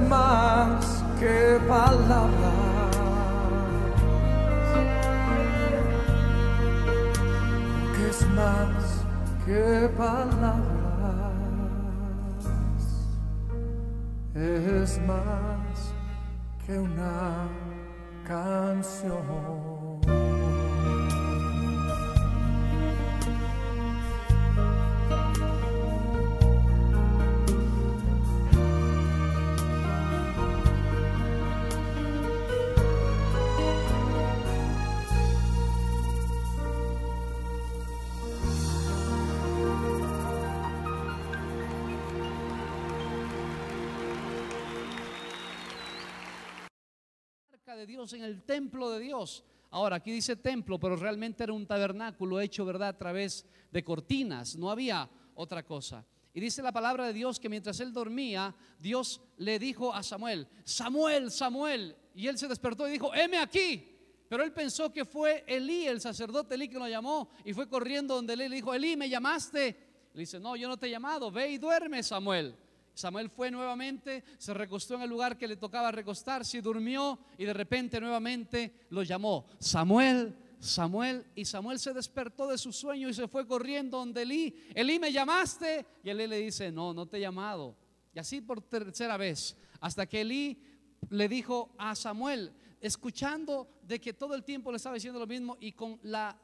más que palabras, que es más que palabras, es más que una canción. De Dios en el templo de Dios. Ahora aquí dice templo, pero realmente era un tabernáculo hecho, ¿verdad?, a través de cortinas, no había otra cosa. Y dice la palabra de Dios que mientras él dormía, Dios le dijo a Samuel: Samuel, Samuel, y él se despertó y dijo: heme aquí. Pero él pensó que fue Elí, el sacerdote Elí, que lo llamó, y fue corriendo donde Elí, le dijo: Elí, ¿me llamaste? Le dice: no, yo no te he llamado, ve y duerme, Samuel. Samuel fue nuevamente, se recostó en el lugar que le tocaba recostarse y durmió, y de repente nuevamente lo llamó: Samuel, Samuel. Y Samuel se despertó de su sueño y se fue corriendo donde Elí: Elí, ¿me llamaste? Y Elí le dice: no, no te he llamado. Y así por tercera vez, hasta que Elí le dijo a Samuel, escuchando de que todo el tiempo le estaba diciendo lo mismo, y con la,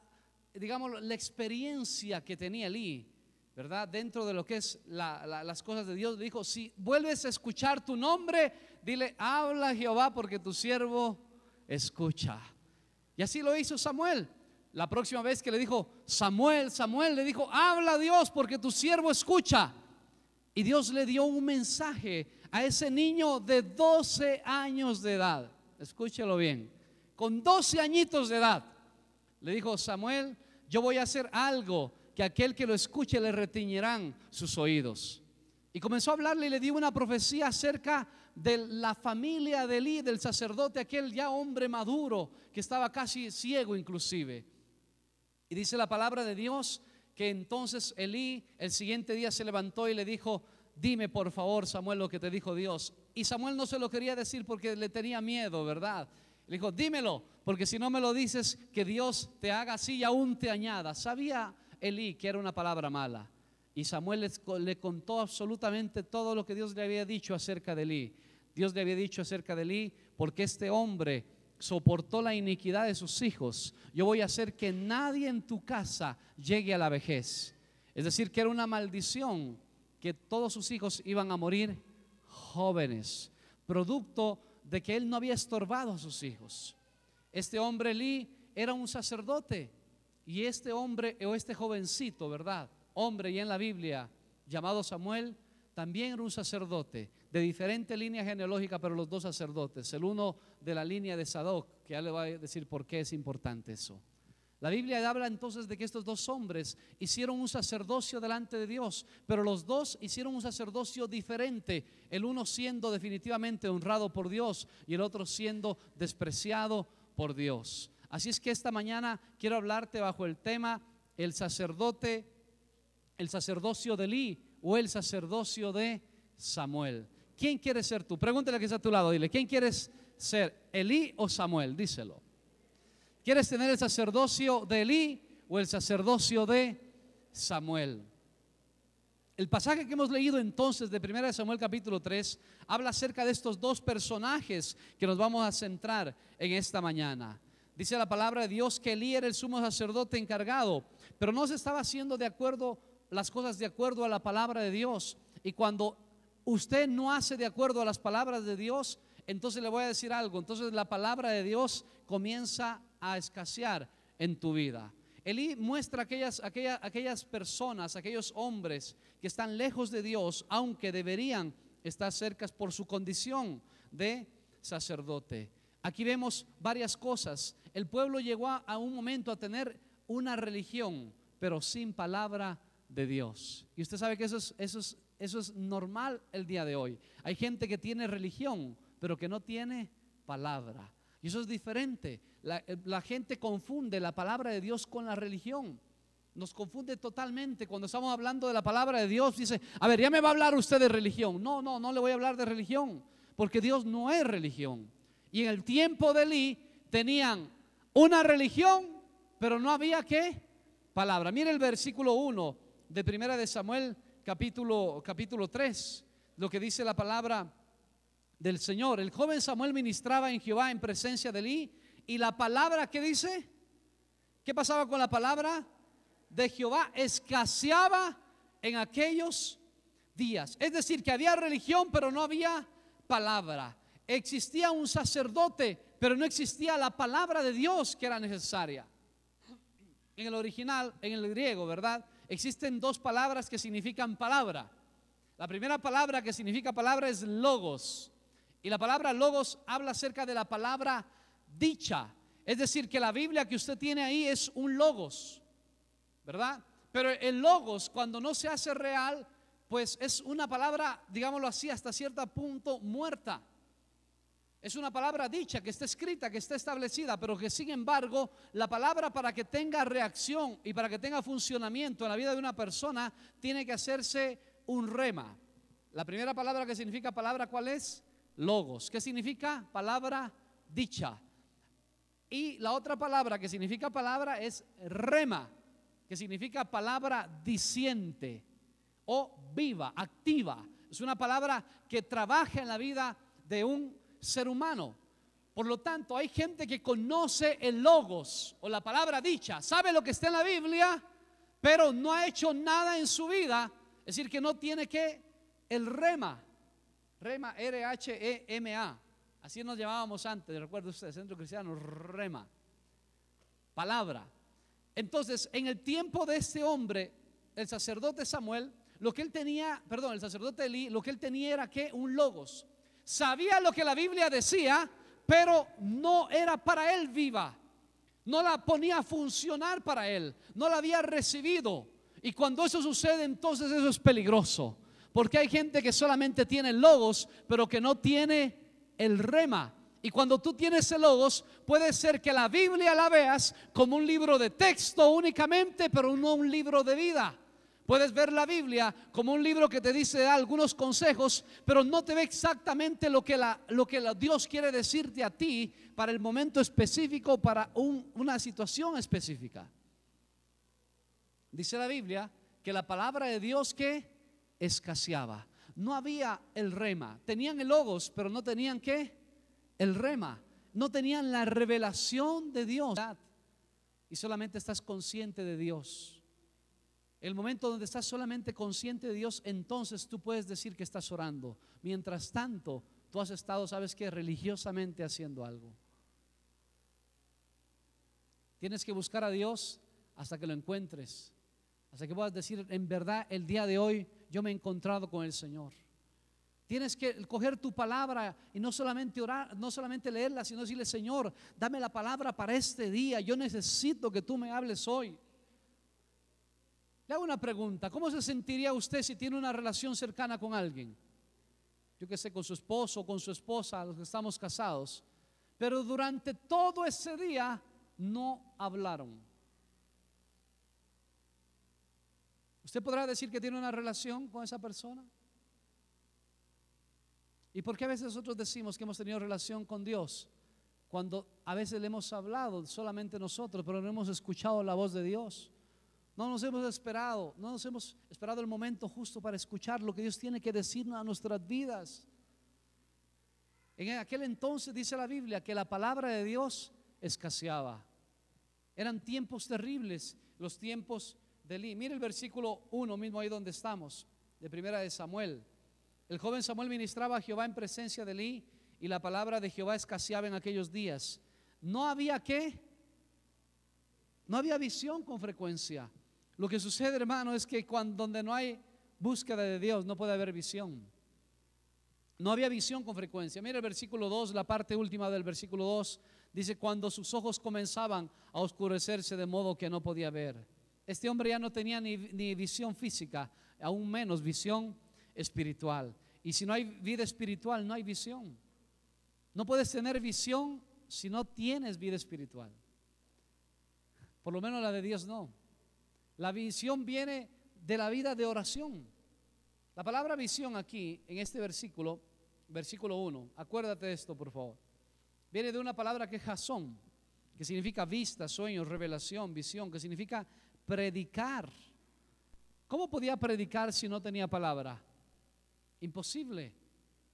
digamos, la experiencia que tenía Elí, ¿verdad?, dentro de lo que es las cosas de Dios, le dijo: si vuelves a escuchar tu nombre, dile: habla Jehová, porque tu siervo escucha. Y así lo hizo Samuel. La próxima vez que le dijo: Samuel, Samuel, le dijo: habla Dios, porque tu siervo escucha. Y Dios le dio un mensaje a ese niño de 12 años de edad. Escúchelo bien, con 12 añitos de edad le dijo: Samuel, yo voy a hacer algo que aquel que lo escuche le retiñirán sus oídos. Y comenzó a hablarle y le dio una profecía acerca de la familia de Elí, del sacerdote, aquel ya hombre maduro que estaba casi ciego inclusive. Y dice la palabra de Dios que entonces Elí el siguiente día se levantó y le dijo: dime por favor, Samuel, lo que te dijo Dios. Y Samuel no se lo quería decir porque le tenía miedo, ¿verdad? Le dijo: dímelo, porque si no me lo dices, que Dios te haga así y aún te añada. Sabía Elí que era una palabra mala, y Samuel le contó absolutamente todo lo que Dios le había dicho acerca de Elí. Dios le había dicho acerca de Elí: porque este hombre soportó la iniquidad de sus hijos, yo voy a hacer que nadie en tu casa llegue a la vejez. Es decir, que era una maldición, que todos sus hijos iban a morir jóvenes, producto de que él no había estorbado a sus hijos. Este hombre Elí era un sacerdote, y este hombre, o este jovencito, ¿verdad?, hombre, y en la Biblia llamado Samuel, también era un sacerdote de diferente línea genealógica, pero los dos sacerdotes. El uno de la línea de Sadoc, que ya le voy a decir por qué es importante eso. La Biblia habla entonces de que estos dos hombres hicieron un sacerdocio delante de Dios, pero los dos hicieron un sacerdocio diferente, el uno siendo definitivamente honrado por Dios y el otro siendo despreciado por Dios. Así es que esta mañana quiero hablarte bajo el tema: el sacerdocio de Elí o el sacerdocio de Samuel. ¿Quién quieres ser tú? Pregúntale que está a tu lado, dile: ¿quién quieres ser, Elí o Samuel? Díselo. ¿Quieres tener el sacerdocio de Elí o el sacerdocio de Samuel? El pasaje que hemos leído entonces de 1 Samuel capítulo 3 habla acerca de estos dos personajes que nos vamos a centrar en esta mañana. Dice la palabra de Dios que Elí era el sumo sacerdote encargado, pero no se estaba haciendo de acuerdo las cosas de acuerdo a la palabra de Dios. Y cuando usted no hace de acuerdo a las palabras de Dios, entonces le voy a decir algo, entonces la palabra de Dios comienza a escasear en tu vida. Elí muestra aquellas personas, aquellos hombres que están lejos de Dios, aunque deberían estar cerca por su condición de sacerdote. Aquí vemos varias cosas. El pueblo llegó a un momento a tener una religión, pero sin palabra de Dios. Y usted sabe que eso es normal el día de hoy. Hay gente que tiene religión, pero que no tiene palabra. Y eso es diferente. La gente confunde la palabra de Dios con la religión. Nos confunde totalmente cuando estamos hablando de la palabra de Dios. Dice: a ver, ya me va a hablar usted de religión. No le voy a hablar de religión. porque Dios no es religión. Y en el tiempo de Elí tenían una religión, pero no había ¿qué? Palabra. Mire el versículo 1 de Primera de Samuel, capítulo 3, lo que dice la palabra del Señor. El joven Samuel ministraba en Jehová en presencia de Elí, y la palabra, ¿qué dice? ¿Qué pasaba con la palabra de Jehová? Escaseaba en aquellos días. Es decir, que había religión, pero no había palabra. Existía un sacerdote, pero no existía la palabra de Dios que era necesaria. En el original, en el griego, ¿verdad? Existen dos palabras que significan palabra. La primera palabra que significa palabra es logos. Y la palabra logos habla acerca de la palabra dicha. Es decir, que la Biblia que usted tiene ahí es un logos, ¿verdad? Pero el logos, cuando no se hace real, pues es una palabra, digámoslo así, hasta cierto punto muerta. Es una palabra dicha, que está escrita, que está establecida, pero que sin embargo la palabra, para que tenga reacción y para que tenga funcionamiento en la vida de una persona, tiene que hacerse un rema. La primera palabra que significa palabra, ¿cuál es? Logos. ¿Qué significa? Palabra dicha. Y la otra palabra que significa palabra es rema, que significa palabra diciente o viva, activa. Es una palabra que trabaja en la vida de un ser humano. Por lo tanto, hay gente que conoce el logos o la palabra dicha, sabe lo que está en la Biblia, pero no ha hecho nada en su vida. Es decir, que no tiene que el rema, R-H-E-M-A. Así nos llamábamos antes, recuerda usted, Centro Cristiano, rema, palabra. Entonces, en el tiempo de este hombre, el sacerdote Samuel, el sacerdote Elí, lo que él tenía era que un logos. Sabía lo que la Biblia decía, pero no era para él viva. No la ponía a funcionar para él. No la había recibido. Y cuando eso sucede, entonces eso es peligroso. Porque hay gente que solamente tiene logos, pero que no tiene el rema. Y cuando tú tienes el logos, puede ser que la Biblia la veas como un libro de texto únicamente, pero no un libro de vida. Puedes ver la Biblia como un libro que te dice algunos consejos, pero no te ve exactamente lo que Dios quiere decirte a ti para el momento específico, para una situación específica. Dice la Biblia que la palabra de Dios que escaseaba. No había el rema. Tenían el logos, pero no tenían ¿qué? El rema. No tenían la revelación de Dios. Y solamente estás consciente de Dios. El momento donde estás solamente consciente de Dios, entonces tú puedes decir que estás orando. Mientras tanto, tú has estado, ¿sabes qué? Religiosamente haciendo algo. Tienes que buscar a Dios hasta que lo encuentres. Hasta que puedas decir, en verdad, el día de hoy yo me he encontrado con el Señor. Tienes que coger tu palabra y no solamente orar, no solamente leerla, sino decirle, Señor, dame la palabra para este día. Yo necesito que tú me hables hoy. Le hago una pregunta: ¿cómo se sentiría usted si tiene una relación cercana con alguien? Yo que sé, con su esposo o con su esposa, los que estamos casados, pero durante todo ese día no hablaron. ¿Usted podrá decir que tiene una relación con esa persona? ¿Y por qué a veces nosotros decimos que hemos tenido relación con Dios cuando a veces le hemos hablado solamente nosotros, pero no hemos escuchado la voz de Dios? No nos hemos esperado el momento justo para escuchar lo que Dios tiene que decirnos a nuestras vidas. En aquel entonces dice la Biblia que la palabra de Dios escaseaba. Eran tiempos terribles, los tiempos de Elí. Mire el versículo 1 mismo ahí donde estamos, de Primera de Samuel. El joven Samuel ministraba a Jehová en presencia de Elí, y la palabra de Jehová escaseaba en aquellos días. No había ¿qué? No había visión con frecuencia. Lo que sucede, hermano, es que donde no hay búsqueda de Dios, no puede haber visión. No había visión con frecuencia. Mira el versículo 2, la parte última del versículo 2. Dice, cuando sus ojos comenzaban a oscurecerse de modo que no podía ver. Este hombre ya no tenía ni visión física, aún menos visión espiritual. Y si no hay vida espiritual, no hay visión. No puedes tener visión si no tienes vida espiritual. Por lo menos la de Dios no. La visión viene de la vida de oración. La palabra visión aquí, en este versículo, versículo 1. Acuérdate de esto, por favor. Viene de una palabra que es jasón, que significa vista, sueños, revelación, visión, que significa predicar. ¿Cómo podía predicar si no tenía palabra? Imposible.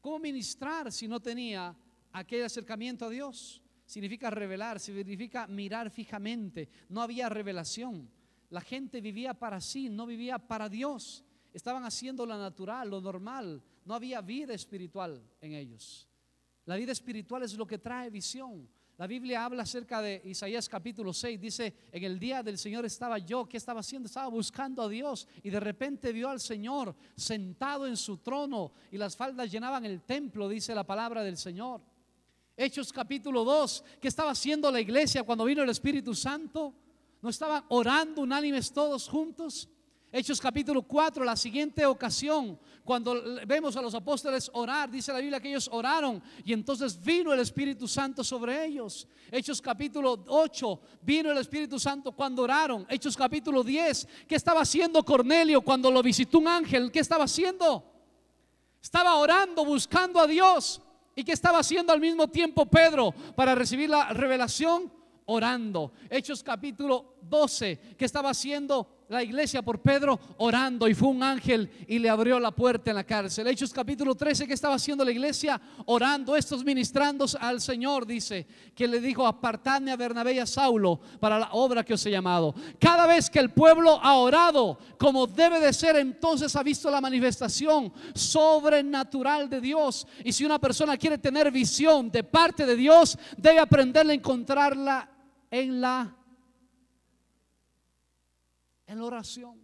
¿Cómo ministrar si no tenía aquel acercamiento a Dios? Significa revelar, significa mirar fijamente. No había revelación. La gente vivía para sí, no vivía para Dios. Estaban haciendo lo natural, lo normal. No había vida espiritual en ellos. La vida espiritual es lo que trae visión. La Biblia habla acerca de Isaías capítulo 6. Dice: en el día del Señor estaba yo. ¿Qué estaba haciendo? Estaba buscando a Dios, y de repente vio al Señor sentado en su trono, y las faldas llenaban el templo, dice la palabra del Señor. Hechos capítulo 2. ¿Qué estaba haciendo la iglesia cuando vino el Espíritu Santo? ¿No estaban orando unánimes todos juntos? Hechos capítulo 4, la siguiente ocasión, cuando vemos a los apóstoles orar, dice la Biblia que ellos oraron y entonces vino el Espíritu Santo sobre ellos. Hechos capítulo 8, vino el Espíritu Santo cuando oraron. Hechos capítulo 10, ¿qué estaba haciendo Cornelio cuando lo visitó un ángel? ¿Qué estaba haciendo? Estaba orando, buscando a Dios. ¿Y qué estaba haciendo al mismo tiempo Pedro para recibir la revelación? Orando. Hechos capítulo 12, ¿qué estaba haciendo la iglesia por Pedro? Orando, y fue un ángel y le abrió la puerta en la cárcel. Hechos capítulo 13, ¿qué estaba haciendo la iglesia? Orando, estos ministrando al Señor. Dice que le dijo: apartadme a Bernabé y a Saulo para la obra que os he llamado. Cada vez que el pueblo ha orado como debe de ser, entonces ha visto la manifestación sobrenatural de Dios. Y si una persona quiere tener visión de parte de Dios, debe aprender a encontrarla en la oración.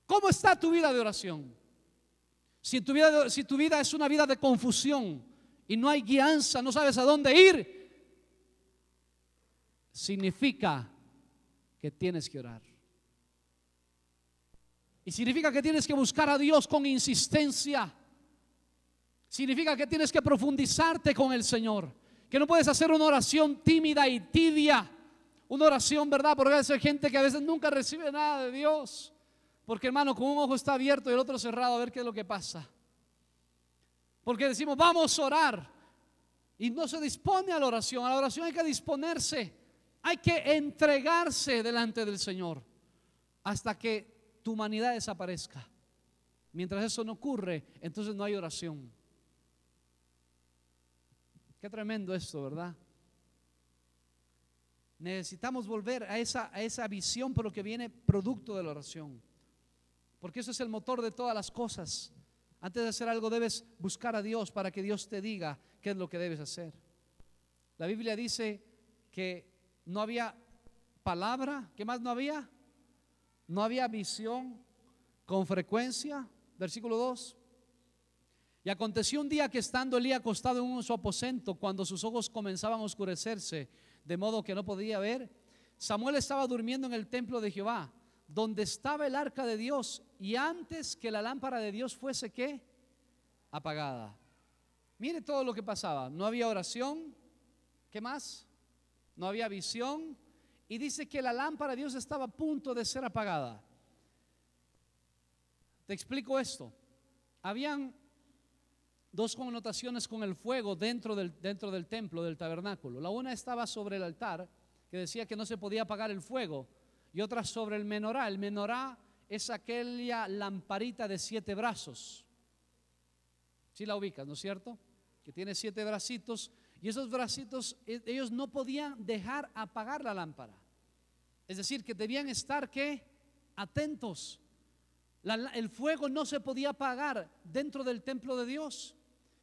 ¿Cómo está tu vida de oración? Si tu vida es una vida de confusión y no hay guianza, no sabes a dónde ir, significa que tienes que orar. Y significa que tienes que buscar a Dios con insistencia. Significa que tienes que profundizarte con el Señor. Que no puedes hacer una oración tímida y tibia. Una oración, ¿verdad? Porque hay gente que a veces nunca recibe nada de Dios. Porque, hermano, con un ojo está abierto y el otro cerrado, a ver qué es lo que pasa. Porque decimos: vamos a orar, y no se dispone a la oración. A la oración hay que disponerse. Hay que entregarse delante del Señor hasta que tu humanidad desaparezca. Mientras eso no ocurre, entonces no hay oración. Qué tremendo esto, ¿verdad? Necesitamos volver a esa visión, pero que viene producto de la oración, porque eso es el motor de todas las cosas. Antes de hacer algo debes buscar a Dios para que Dios te diga qué es lo que debes hacer. La Biblia dice que no había palabra. ¿Qué más no había? No había visión con frecuencia. Versículo 2. Y aconteció un día que, estando Elías acostado en su aposento, cuando sus ojos comenzaban a oscurecerse, de modo que no podía ver, Samuel estaba durmiendo en el templo de Jehová, donde estaba el arca de Dios, y antes que la lámpara de Dios fuese, ¿qué? Apagada. Mire todo lo que pasaba. No había oración. ¿Qué más? No había visión. Y dice que la lámpara de Dios estaba a punto de ser apagada. Te explico esto. Habían dos connotaciones con el fuego dentro del templo, del tabernáculo. La una estaba sobre el altar, que decía que no se podía apagar el fuego, y otra sobre el menorá. El menorá es aquella lamparita de 7 brazos. ¿Sí la ubicas, no es cierto? Que tiene 7 bracitos, y esos bracitos ellos no podían dejar apagar la lámpara. Es decir, que debían estar, ¿qué? Atentos. El fuego no se podía apagar dentro del templo de Dios.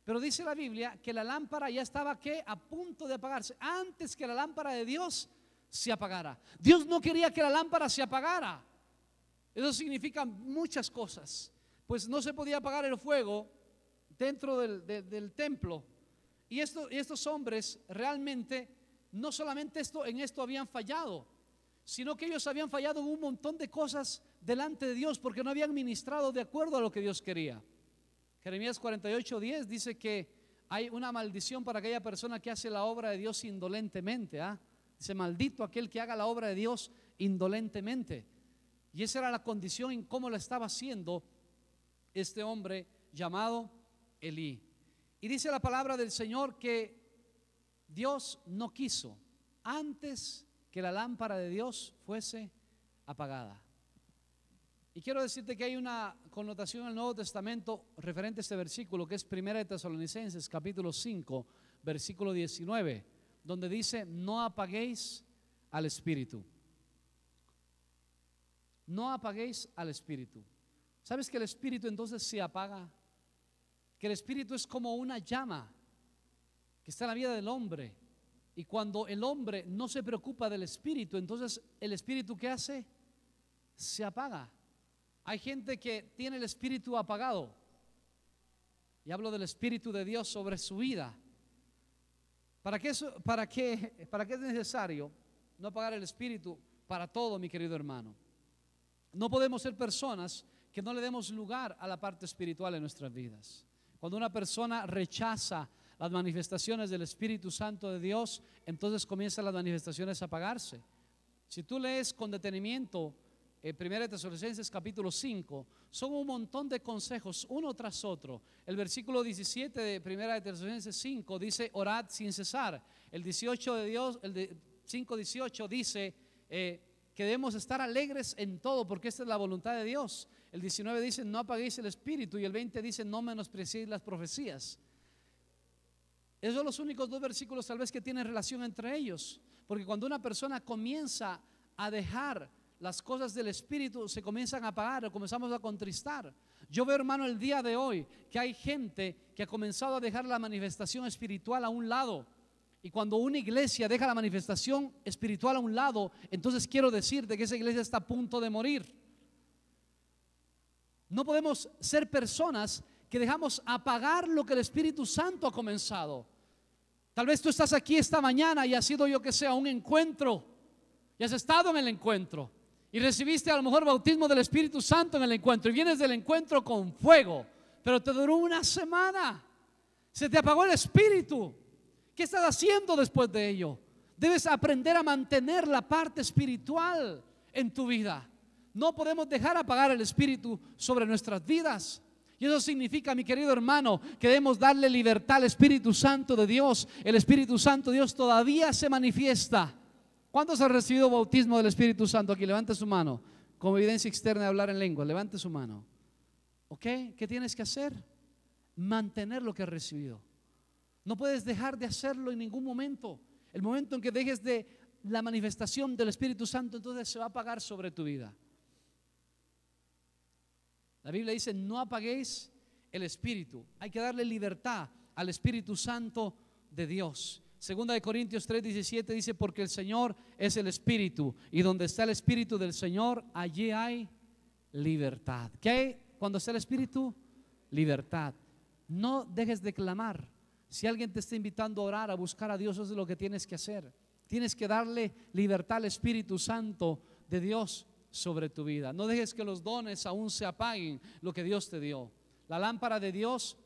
Pero dice la Biblia que la lámpara ya estaba, ¿qué? A punto de apagarse, antes que la lámpara de Dios se apagara. Dios no quería que la lámpara se apagara. Eso significa muchas cosas. Pues no se podía apagar el fuego dentro del templo. Y estos hombres realmente, no solamente en esto habían fallado, sino que ellos habían fallado en un montón de cosas delante de Dios, porque no habían ministrado de acuerdo a lo que Dios quería. Jeremías 48:10 dice que hay una maldición para aquella persona que hace la obra de Dios indolentemente. Dice: maldito aquel que haga la obra de Dios indolentemente. Y esa era la condición en cómo la estaba haciendo este hombre llamado Elí. Y dice la palabra del Señor que Dios no quiso antes que la lámpara de Dios fuese apagada. Y quiero decirte que hay una connotación en el Nuevo Testamento referente a este versículo, que es 1 de Tesalonicenses capítulo 5 versículo 19, donde dice: no apaguéis al Espíritu. No apaguéis al Espíritu. ¿Sabes que el Espíritu entonces se apaga? Que el Espíritu es como una llama que está en la vida del hombre, y cuando el hombre no se preocupa del Espíritu, entonces el Espíritu, ¿qué hace? Se apaga. Hay gente que tiene el Espíritu apagado, y hablo del Espíritu de Dios sobre su vida. ¿Para qué es necesario no apagar el Espíritu? Para todo, mi querido hermano. No podemos ser personas que no le demos lugar a la parte espiritual en nuestras vidas. Cuando una persona rechaza las manifestaciones del Espíritu Santo de Dios, entonces comienzan las manifestaciones a apagarse. Si tú lees con detenimiento 1 de Tesalonicenses capítulo 5, son un montón de consejos uno tras otro. El versículo 17 de 1 de Tesalonicenses 5 dice: orad sin cesar. El 18 de Dios, el de 5:18 dice que debemos estar alegres en todo, porque esta es la voluntad de Dios. El 19 dice: no apaguéis el Espíritu, y el 20 dice: no menospreciéis las profecías. Esos son los únicos dos versículos tal vez que tienen relación entre ellos, porque cuando una persona comienza a dejar las cosas del Espíritu, se comienzan a apagar o comenzamos a contristar. Yo veo, hermano, el día de hoy que hay gente que ha comenzado a dejar la manifestación espiritual a un lado. Y cuando una iglesia deja la manifestación espiritual a un lado, entonces quiero decirte que esa iglesia está a punto de morir. No podemos ser personas que dejamos apagar lo que el Espíritu Santo ha comenzado. Tal vez tú estás aquí esta mañana y has sido, yo que sé, a un encuentro, y has estado en el encuentro y recibiste a lo mejor bautismo del Espíritu Santo en el encuentro, y vienes del encuentro con fuego, pero te duró una semana, se te apagó el Espíritu. ¿Qué estás haciendo después de ello? Debes aprender a mantener la parte espiritual en tu vida. No podemos dejar apagar el Espíritu sobre nuestras vidas. Y eso significa, mi querido hermano, que debemos darle libertad al Espíritu Santo de Dios. El Espíritu Santo de Dios todavía se manifiesta. ¿Cuántos han recibido bautismo del Espíritu Santo aquí? Levante su mano. Como evidencia externa de hablar en lengua, levante su mano. ¿Ok? ¿Qué tienes que hacer? Mantener lo que has recibido. No puedes dejar de hacerlo en ningún momento. El momento en que dejes de la manifestación del Espíritu Santo, entonces se va a apagar sobre tu vida. La Biblia dice: no apaguéis el Espíritu. Hay que darle libertad al Espíritu Santo de Dios. Segunda de Corintios 3:17 dice: porque el Señor es el Espíritu, y donde está el Espíritu del Señor, allí hay libertad. ¿Qué hay cuando está el Espíritu? Libertad. No dejes de clamar. Si alguien te está invitando a orar, a buscar a Dios, eso es lo que tienes que hacer. Tienes que darle libertad al Espíritu Santo de Dios sobre tu vida. No dejes que los dones aún se apaguen, lo que Dios te dio. La lámpara de Dios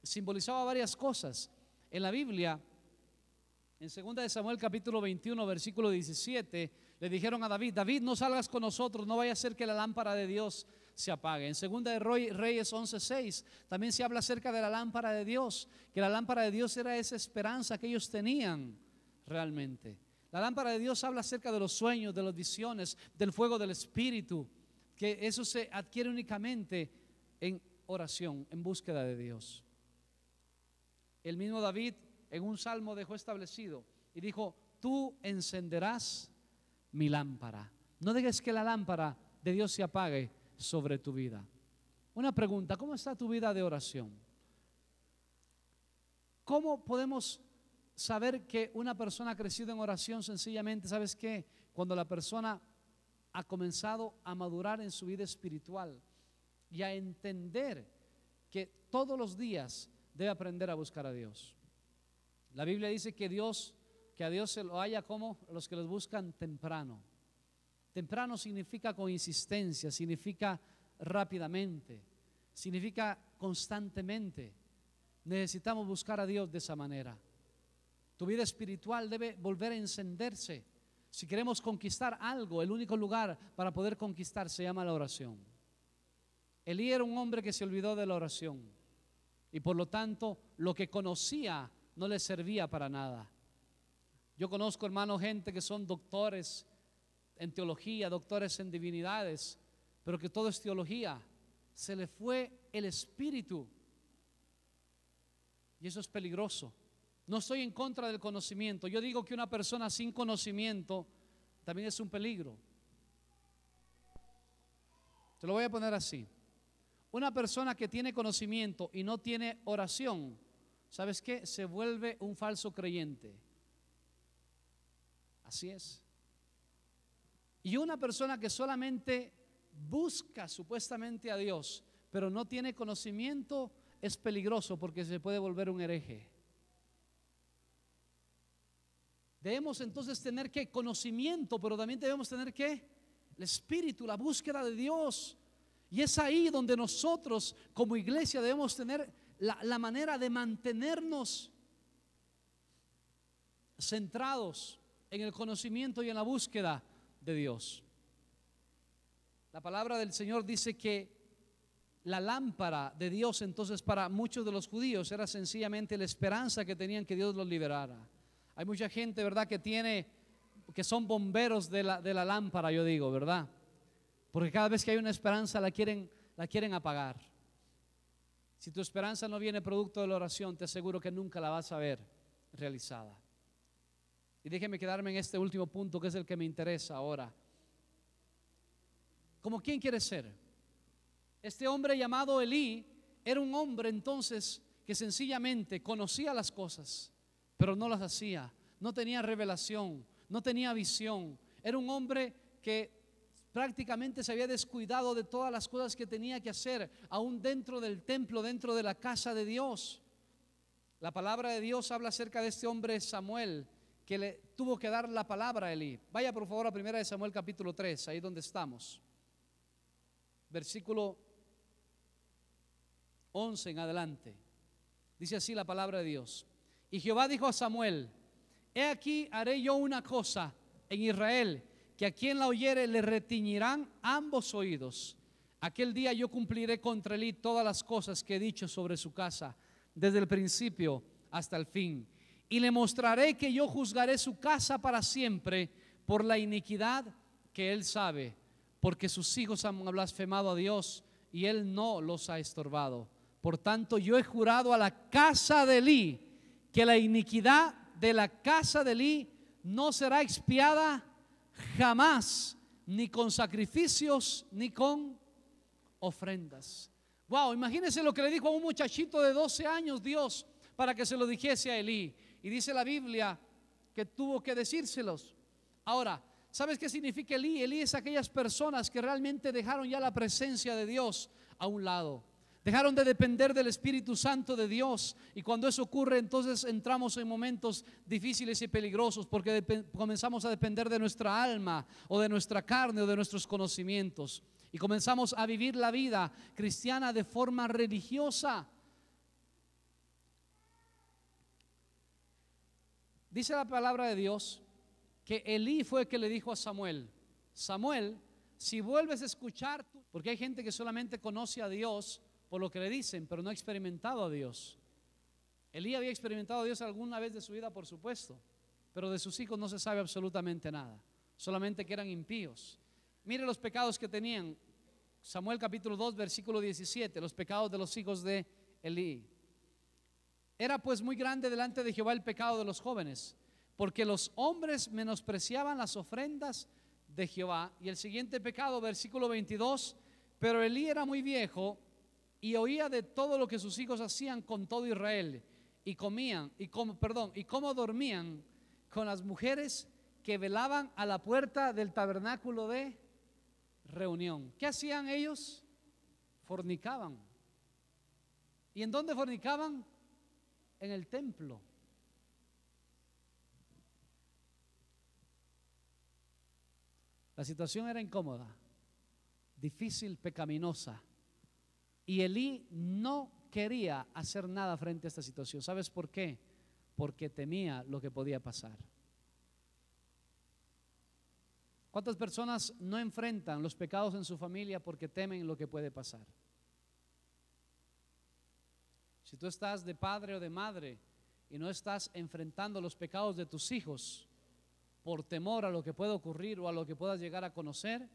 simbolizaba varias cosas. En la Biblia, en 2 de Samuel capítulo 21 versículo 17, le dijeron a David: David, no salgas con nosotros, no vaya a ser que la lámpara de Dios se apague. En 2 de Reyes 11:6 también se habla acerca de la lámpara de Dios, que la lámpara de Dios era esa esperanza que ellos tenían realmente. La lámpara de Dios habla acerca de los sueños, de las visiones, del fuego del Espíritu, que eso se adquiere únicamente en oración, en búsqueda de Dios. El mismo David en un salmo dejó establecido y dijo: tú encenderás mi lámpara. No dejes que la lámpara de Dios se apague sobre tu vida. Una pregunta: ¿cómo está tu vida de oración? ¿Cómo podemos saber que una persona ha crecido en oración? Sencillamente, ¿sabes qué? Cuando la persona ha comenzado a madurar en su vida espiritual y a entender que todos los días debe aprender a buscar a Dios. La Biblia dice que a Dios se lo halla como los que los buscan temprano. Temprano significa con insistencia, significa rápidamente, significa constantemente. Necesitamos buscar a Dios de esa manera. Tu vida espiritual debe volver a encenderse. Si queremos conquistar algo, el único lugar para poder conquistar se llama la oración. Elí era un hombre que se olvidó de la oración. y por lo tanto lo que conocía no le servía para nada. Yo conozco, hermano, gente que son doctores en teología, doctores en divinidades, pero que todo es teología. Se le fue el espíritu y eso es peligroso. No estoy en contra del conocimiento. Yo digo que una persona sin conocimiento también es un peligro. Te lo voy a poner así. Una persona que tiene conocimiento y no tiene oración, ¿sabes qué? Se vuelve un falso creyente. Así es. Y una persona que solamente busca supuestamente a Dios, pero no tiene conocimiento, es peligroso porque se puede volver un hereje. Debemos entonces tener ¿qué? Conocimiento, pero también debemos tener ¿qué? El espíritu, la búsqueda de Dios. Y es ahí donde nosotros como iglesia debemos tener la manera de mantenernos centrados en el conocimiento y en la búsqueda de Dios. La palabra del Señor dice que la lámpara de Dios entonces para muchos de los judíos era sencillamente la esperanza que tenían que Dios los liberara. Hay mucha gente, ¿verdad?, que son bomberos de la lámpara, yo digo, ¿verdad? Porque cada vez que hay una esperanza la quieren apagar. Si tu esperanza no viene producto de la oración, te aseguro que nunca la vas a ver realizada. Y déjeme quedarme en este último punto, que es el que me interesa ahora. ¿Cómo quién quiere ser? Este hombre llamado Elí era un hombre entonces que sencillamente conocía las cosas, pero no las hacía. No tenía revelación, no tenía visión. Era un hombre que prácticamente se había descuidado de todas las cosas que tenía que hacer, aún dentro del templo, dentro de la casa de Dios. La palabra de Dios habla acerca de este hombre Samuel, que le tuvo que dar la palabra a Elí. Vaya por favor a 1 Samuel capítulo 3, ahí donde estamos. Versículo 11 en adelante. Dice así la palabra de Dios. Y Jehová dijo a Samuel: he aquí haré yo una cosa en Israel, que a quien la oyere le retiñirán ambos oídos. Aquel día yo cumpliré contra Elí todas las cosas que he dicho sobre su casa, desde el principio hasta el fin. Y le mostraré que yo juzgaré su casa para siempre por la iniquidad que él sabe, porque sus hijos han blasfemado a Dios y él no los ha estorbado. Por tanto, yo he jurado a la casa de Elí que la iniquidad de la casa de Elí no será expiada jamás, ni con sacrificios ni con ofrendas. Wow, imagínense lo que le dijo a un muchachito de 12 años Dios para que se lo dijese a Elí. Y dice la Biblia que tuvo que decírselos. Ahora, ¿sabes qué significa Elí? Elí es aquellas personas que realmente dejaron ya la presencia de Dios a un lado. Dejaron de depender del Espíritu Santo de Dios. Y cuando eso ocurre, entonces entramos en momentos difíciles y peligrosos, porque comenzamos a depender de nuestra alma o de nuestra carne o de nuestros conocimientos. Y comenzamos a vivir la vida cristiana de forma religiosa. Dice la palabra de Dios que Elí fue el que le dijo a Samuel: Samuel, si vuelves a escuchar, porque hay gente que solamente conoce a Dios por lo que le dicen, pero no ha experimentado a Dios. Elí había experimentado a Dios alguna vez de su vida, por supuesto, pero de sus hijos no se sabe absolutamente nada, solamente que eran impíos. Mire los pecados que tenían. Samuel capítulo 2 versículo 17, los pecados de los hijos de Elí. Era pues muy grande delante de Jehová el pecado de los jóvenes, porque los hombres menospreciaban las ofrendas de Jehová. Y el siguiente pecado, versículo 22, pero Elí era muy viejo y oía de todo lo que sus hijos hacían con todo Israel, y comían, y cómo dormían con las mujeres que velaban a la puerta del tabernáculo de reunión. ¿Qué hacían ellos? Fornicaban. ¿Y en dónde fornicaban? En el templo. La situación era incómoda, difícil, pecaminosa. Y Elí no quería hacer nada frente a esta situación. ¿Sabes por qué? Porque temía lo que podía pasar. ¿Cuántas personas no enfrentan los pecados en su familia porque temen lo que puede pasar? Si tú estás de padre o de madre y no estás enfrentando los pecados de tus hijos por temor a lo que pueda ocurrir o a lo que puedas llegar a conocer,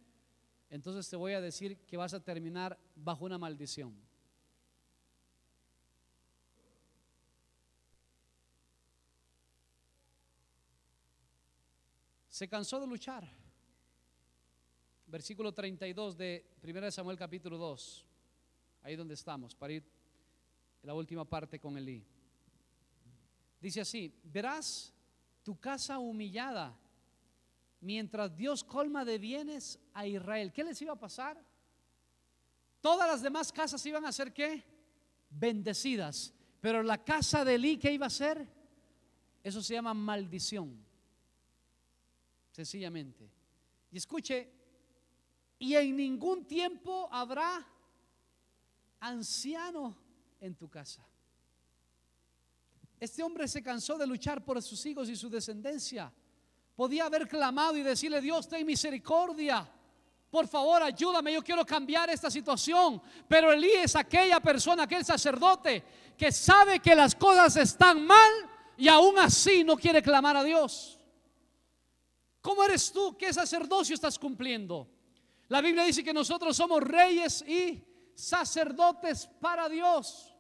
entonces te voy a decir que vas a terminar bajo una maldición. Se cansó de luchar. Versículo 32 de 1 Samuel capítulo 2. Ahí donde estamos, para ir en la última parte con Elí. Dice así: verás tu casa humillada mientras Dios colma de bienes a Israel. ¿Qué les iba a pasar? Todas las demás casas iban a ser ¿qué? Bendecidas. Pero la casa de Elí, ¿qué iba a ser? Eso se llama maldición. Sencillamente. Y escuche, y en ningún tiempo habrá anciano en tu casa. Este hombre se cansó de luchar por sus hijos y su descendencia. Podía haber clamado y decirle: Dios, ten misericordia, por favor ayúdame, yo quiero cambiar esta situación. Pero Elí es aquella persona, aquel sacerdote que sabe que las cosas están mal y aún así no quiere clamar a Dios. ¿Cómo eres tú? ¿Qué sacerdocio estás cumpliendo? La Biblia dice que nosotros somos reyes y sacerdotes para Dios.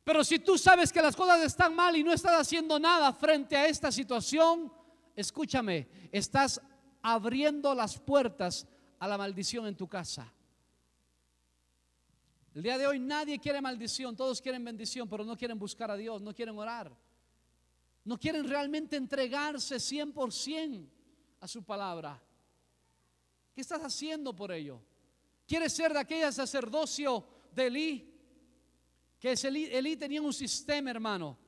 Pero si tú sabes que las cosas están mal y no estás haciendo nada frente a esta situación, escúchame, estás abriendo las puertas a la maldición en tu casa. El día de hoy nadie quiere maldición, todos quieren bendición, pero no quieren buscar a Dios, no quieren orar, no quieren realmente entregarse 100% a su palabra. ¿Qué estás haciendo por ello? ¿Quieres ser de aquella sacerdocio de Elí? Que Elí tenía un sistema, hermano,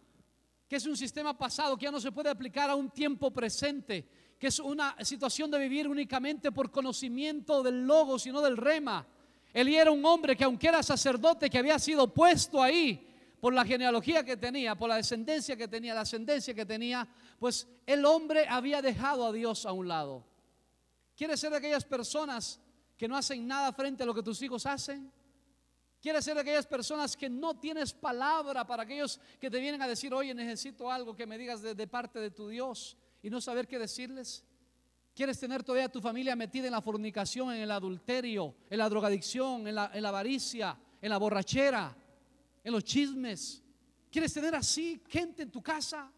que es un sistema pasado, que ya no se puede aplicar a un tiempo presente, que es una situación de vivir únicamente por conocimiento del logos y no del rema. Elí era un hombre que, aunque era sacerdote, que había sido puesto ahí por la genealogía que tenía, por la descendencia que tenía, la ascendencia que tenía, pues el hombre había dejado a Dios a un lado. ¿Quieres ser de aquellas personas que no hacen nada frente a lo que tus hijos hacen? ¿Quieres ser de aquellas personas que no tienes palabra para aquellos que te vienen a decir: oye, necesito algo que me digas de parte de tu Dios, y no saber qué decirles? ¿Quieres tener todavía a tu familia metida en la fornicación, en el adulterio, en la drogadicción, en la avaricia, en la borrachera, en los chismes? ¿Quieres tener así gente en tu casa?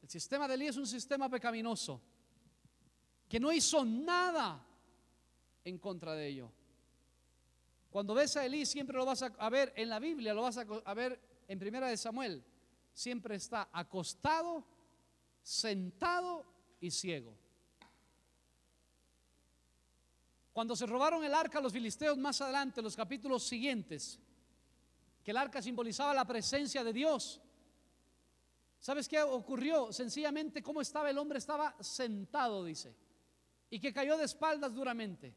El sistema de Elí es un sistema pecaminoso que no hizo nada en contra de ello. Cuando ves a Elí, siempre lo vas a ver en la Biblia, lo vas a ver en 1 Samuel. Siempre está acostado, sentado y ciego. Cuando se robaron el arca los filisteos más adelante, los capítulos siguientes, que el arca simbolizaba la presencia de Dios, ¿sabes qué ocurrió? Sencillamente, ¿cómo estaba el hombre? Estaba sentado, dice, y que cayó de espaldas duramente.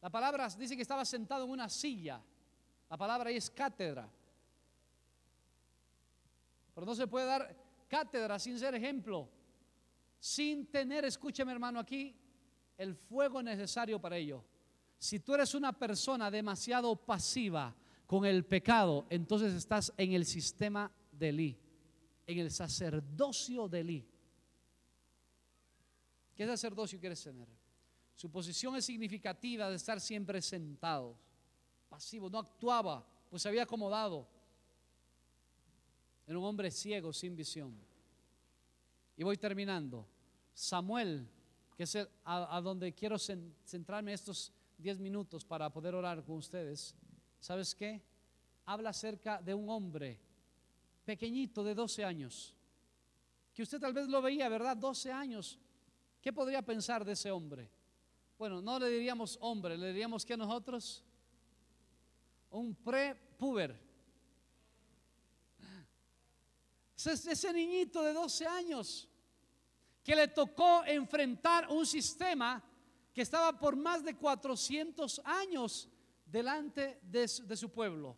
La palabra dice que estaba sentado en una silla. La palabra ahí es cátedra. Pero no se puede dar cátedra sin ser ejemplo, sin tener, escúcheme hermano aquí, el fuego necesario para ello. Si tú eres una persona demasiado pasiva con el pecado, entonces estás en el sistema de Elí, en el sacerdocio de Elí. ¿Qué sacerdocio quieres tener? Su posición es significativa de estar siempre sentado, pasivo, no actuaba, pues se había acomodado. Era un hombre ciego, sin visión. Y voy terminando. Samuel, que es a donde quiero centrarme estos 10 minutos para poder orar con ustedes. ¿Sabes qué? Habla acerca de un hombre pequeñito de 12 años, que usted tal vez lo veía, ¿verdad? 12 años. ¿Qué podría pensar de ese hombre? Bueno, no le diríamos hombre, le diríamos que a nosotros un prepuber. Ese niñito de 12 años que le tocó enfrentar un sistema que estaba por más de 400 años delante de su pueblo.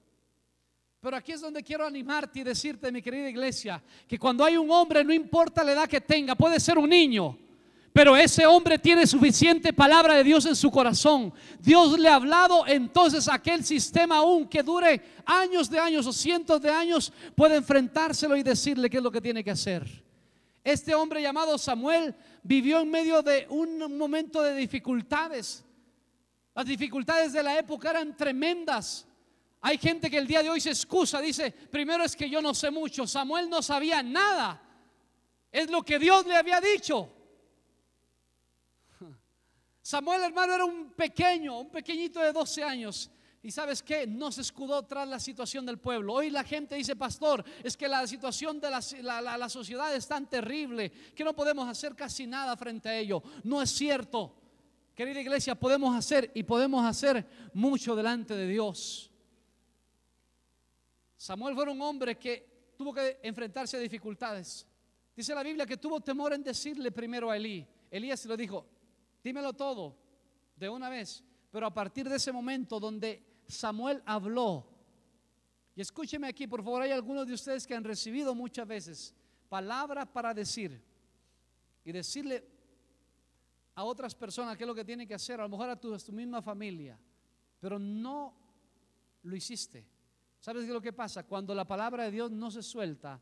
Pero aquí es donde quiero animarte y decirte, mi querida iglesia, que cuando hay un hombre, no importa la edad que tenga, puede ser un niño, Pero ese hombre tiene suficiente palabra de Dios en su corazón. Dios le ha hablado, entonces aquel sistema, aún que dure años de años o cientos de años, puede enfrentárselo y decirle qué es lo que tiene que hacer. Este hombre llamado Samuel vivió en medio de un momento de dificultades. Las dificultades de la época eran tremendas. Hay gente que el día de hoy se excusa, dice: primero es que yo no sé mucho. Samuel no sabía nada. Es lo que Dios le había dicho. Samuel, hermano, era un pequeñito de 12 años. Y ¿sabes qué? No se escudó tras la situación del pueblo. Hoy la gente dice: pastor, es que la situación de la sociedad es tan terrible que no podemos hacer casi nada frente a ello. No es cierto. Querida iglesia, podemos hacer mucho delante de Dios. Samuel fue un hombre que tuvo que enfrentarse a dificultades. Dice la Biblia que tuvo temor en decirle primero a Elí. Elías le dijo: dímelo todo de una vez. Pero a partir de ese momento donde Samuel habló, y escúcheme aquí por favor, hay algunos de ustedes que han recibido muchas veces palabras para decir y decirle a otras personas qué es lo que tienen que hacer, a lo mejor a tu misma familia, pero no lo hiciste. ¿Sabes qué es lo que pasa? Cuando la palabra de Dios no se suelta,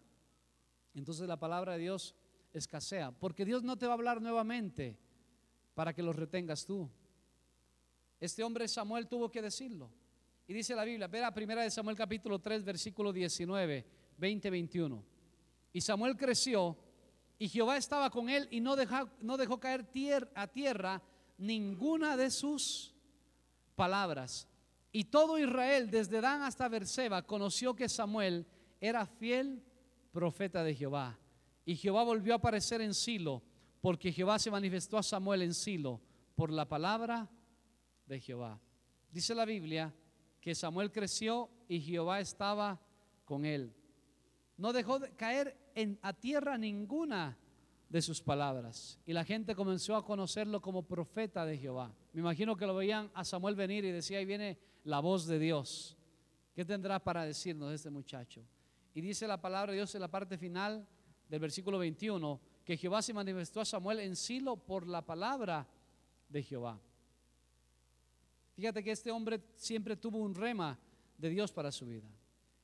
entonces la palabra de Dios escasea, porque Dios no te va a hablar nuevamente para que los retengas tú. Este hombre Samuel tuvo que decirlo. Y dice la Biblia, ve a 1 Samuel capítulo 3 versículo 19, 20, 21. Y Samuel creció y Jehová estaba con él y no dejó caer a tierra ninguna de sus palabras. Y todo Israel desde Dan hasta Berseba conoció que Samuel era fiel profeta de Jehová. Y Jehová volvió a aparecer en Silo, porque Jehová se manifestó a Samuel en Silo por la palabra de Jehová. Dice la Biblia que Samuel creció y Jehová estaba con él. No dejó de caer a tierra ninguna de sus palabras. Y la gente comenzó a conocerlo como profeta de Jehová. Me imagino que lo veían a Samuel venir y decía: ahí viene la voz de Dios. ¿Qué tendrá para decirnos este muchacho? Y dice la palabra de Dios en la parte final del versículo 21 que Jehová se manifestó a Samuel en Silo por la palabra de Jehová. Fíjate que este hombre siempre tuvo un rema de Dios para su vida.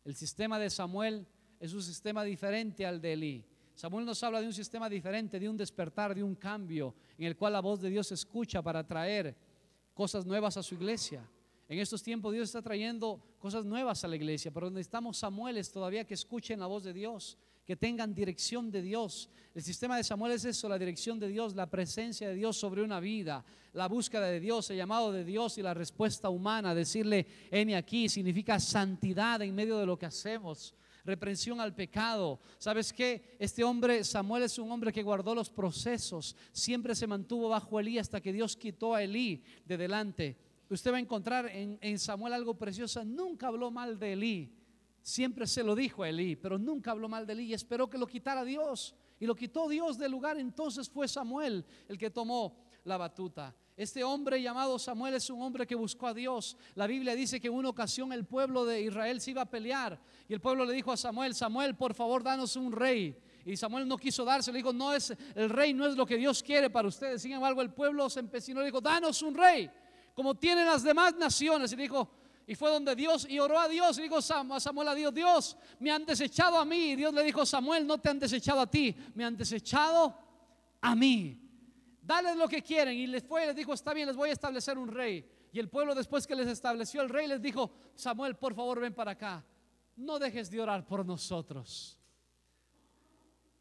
El sistema de Samuel es un sistema diferente al de Elí. Samuel nos habla de un sistema diferente, de un despertar, de un cambio en el cual la voz de Dios se escucha para traer cosas nuevas a su iglesia. En estos tiempos Dios está trayendo cosas nuevas a la iglesia, pero necesitamos Samueles todavía que escuchen la voz de Dios, que tengan dirección de Dios. El sistema de Samuel es eso: la dirección de Dios, la presencia de Dios sobre una vida, la búsqueda de Dios, el llamado de Dios y la respuesta humana. Decirle: heme aquí, significa santidad en medio de lo que hacemos, reprensión al pecado. ¿Sabes qué? Este hombre Samuel es un hombre que guardó los procesos, siempre se mantuvo bajo Elí hasta que Dios quitó a Elí de delante. Usted va a encontrar en Samuel algo precioso. Nunca habló mal de Elí, siempre se lo dijo a Elí, pero nunca habló mal de Elí y esperó que lo quitara Dios, y lo quitó Dios del lugar. Entonces fue Samuel el que tomó la batuta. Este hombre llamado Samuel es un hombre que buscó a Dios. La Biblia dice que en una ocasión el pueblo de Israel se iba a pelear y el pueblo le dijo a Samuel: Samuel, por favor, danos un rey. Y Samuel no quiso darse, le dijo: no es, el rey no es lo que Dios quiere para ustedes. Sin embargo, el pueblo se empecinó y le dijo: danos un rey como tienen las demás naciones. Y dijo, y fue donde Dios, y oró a Dios, y dijo Samuel a Dios: Dios, me han desechado a mí. Y Dios le dijo: Samuel, no te han desechado a ti, me han desechado a mí. Dale lo que quieren. Y les dijo: está bien, les voy a establecer un rey. Y el pueblo, después que les estableció el rey, les dijo: Samuel, por favor, ven para acá, no dejes de orar por nosotros.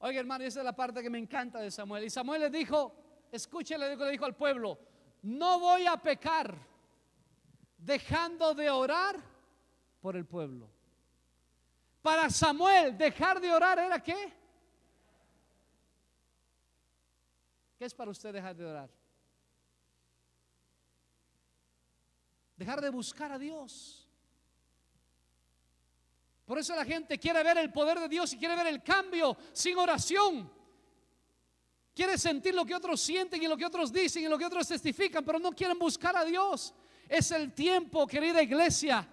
Oiga, hermano, esa es la parte que me encanta de Samuel. Y Samuel les dijo, escúchele, le dijo al pueblo: no voy a pecar dejando de orar por el pueblo. Para Samuel, dejar de orar era ¿qué? ¿Qué es para usted dejar de orar? Dejar de buscar a Dios. Por eso la gente quiere ver el poder de Dios y quiere ver el cambio sin oración. Quiere sentir lo que otros sienten y lo que otros dicen y lo que otros testifican, pero no quieren buscar a Dios. Es el tiempo, querida iglesia,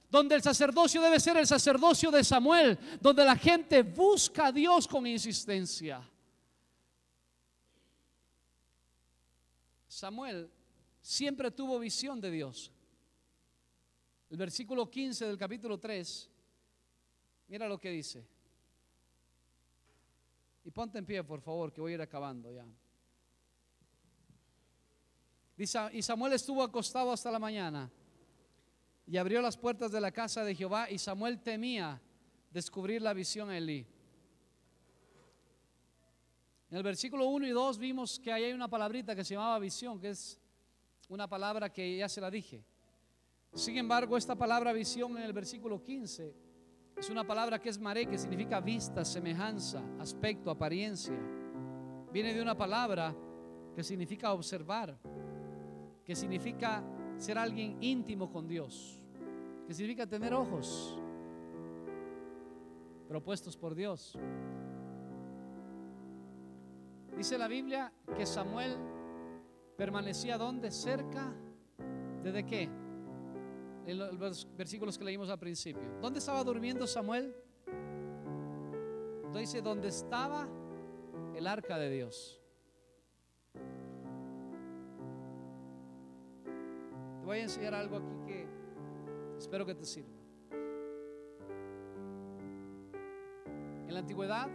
donde el sacerdocio debe ser el sacerdocio de Samuel, donde la gente busca a Dios con insistencia. Samuel siempre tuvo visión de Dios. El versículo 15 del capítulo 3, mira lo que dice. Y ponte en pie, por favor, que voy a ir acabando ya. Dice, y Samuel estuvo acostado hasta la mañana y abrió las puertas de la casa de Jehová, y Samuel temía descubrir la visión a Elí. En el versículo 1 y 2 vimos que ahí hay una palabrita que se llamaba visión, que es una palabra que ya se la dije. Sin embargo, esta palabra visión en el versículo 15 es una palabra que es maré, que significa vista, semejanza, aspecto, apariencia. Viene de una palabra que significa observar, que significa ser alguien íntimo con Dios, que significa tener ojos propuestos por Dios. Dice la Biblia que Samuel permanecía ¿dónde? Cerca ¿de qué? En los versículos que leímos al principio. ¿Dónde estaba durmiendo Samuel? Entonces dice, ¿dónde estaba el arca de Dios? Te voy a enseñar algo aquí que espero que te sirva. En la antigüedad,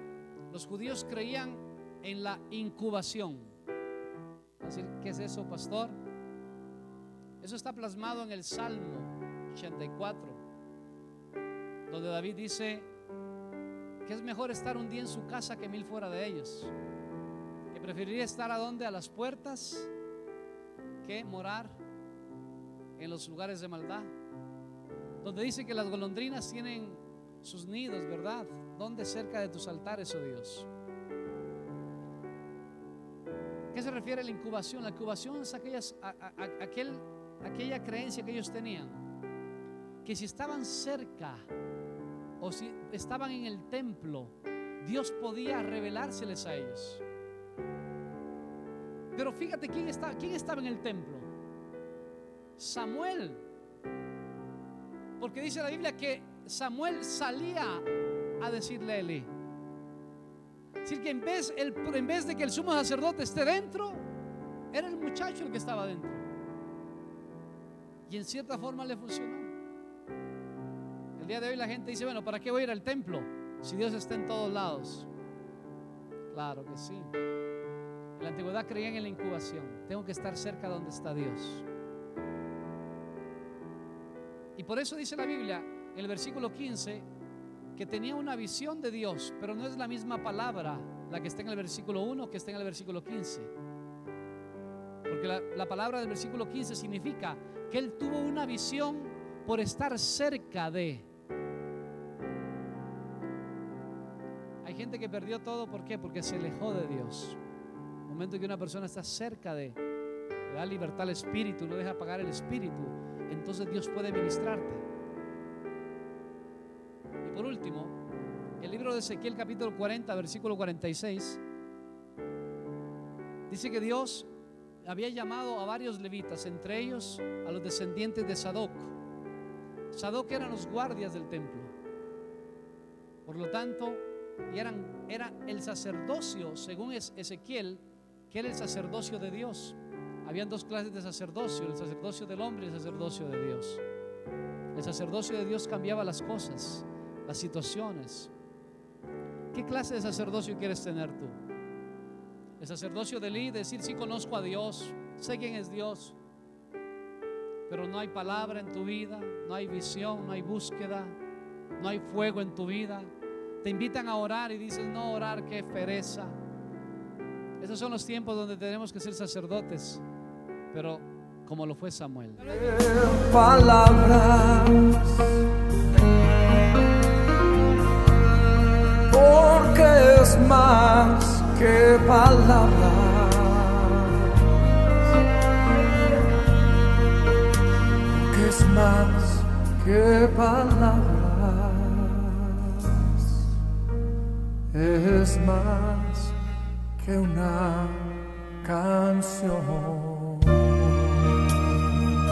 los judíos creían en la incubación. Así, ¿qué es eso, pastor? Eso está plasmado en el Salmo 84, donde David dice que es mejor estar un día en su casa que 1000 fuera de ellos, que preferiría estar ¿a dónde? A las puertas que morar en los lugares de maldad, donde dice que las golondrinas tienen sus nidos, ¿verdad? ¿Dónde? Cerca de tus altares, oh Dios. ¿Qué se refiere a la incubación? La incubación es aquella creencia que ellos tenían, que si estaban cerca o si estaban en el templo, Dios podía revelárseles a ellos. Pero fíjate quién estaba en el templo. Samuel. Porque dice la Biblia que Samuel salía a decirle a Elí. Es decir, que en vez de que el sumo sacerdote esté dentro, era el muchacho el que estaba dentro. Y en cierta forma le funcionó. El día de hoy la gente dice, bueno, ¿para qué voy a ir al templo si Dios está en todos lados? Claro que sí. En la antigüedad creían en la incubación. Tengo que estar cerca donde está Dios. Y por eso dice la Biblia en el versículo 15 que tenía una visión de Dios, pero no es la misma palabra la que está en el versículo 1 que está en el versículo 15. Porque la palabra del versículo 15 significa que él tuvo una visión por estar cerca de. Hay gente que perdió todo, ¿por qué? Porque se alejó de Dios. El momento en que una persona está cerca de, le da libertad al espíritu, no deja apagar el espíritu, entonces Dios puede ministrarte. Y por último, el libro de Ezequiel capítulo 40 versículo 46 dice que Dios había llamado a varios levitas, entre ellos a los descendientes de Sadoc. Sadoc eran los guardias del templo. Por lo tanto, era el sacerdocio, según Ezequiel, que era el sacerdocio de Dios. Habían dos clases de sacerdocio: el sacerdocio del hombre y el sacerdocio de Dios. El sacerdocio de Dios cambiaba las cosas, las situaciones. ¿Qué clase de sacerdocio quieres tener tú? El sacerdocio de Elí, decir sí conozco a Dios, sé quién es Dios, pero no hay palabra en tu vida, no hay visión, no hay búsqueda, no hay fuego en tu vida. Te invitan a orar y dices no, orar, qué pereza. Esos son los tiempos donde tenemos que ser sacerdotes, pero como lo fue Samuel. Palabras, porque es más que palabras, porque es más que palabras, es más que una canción.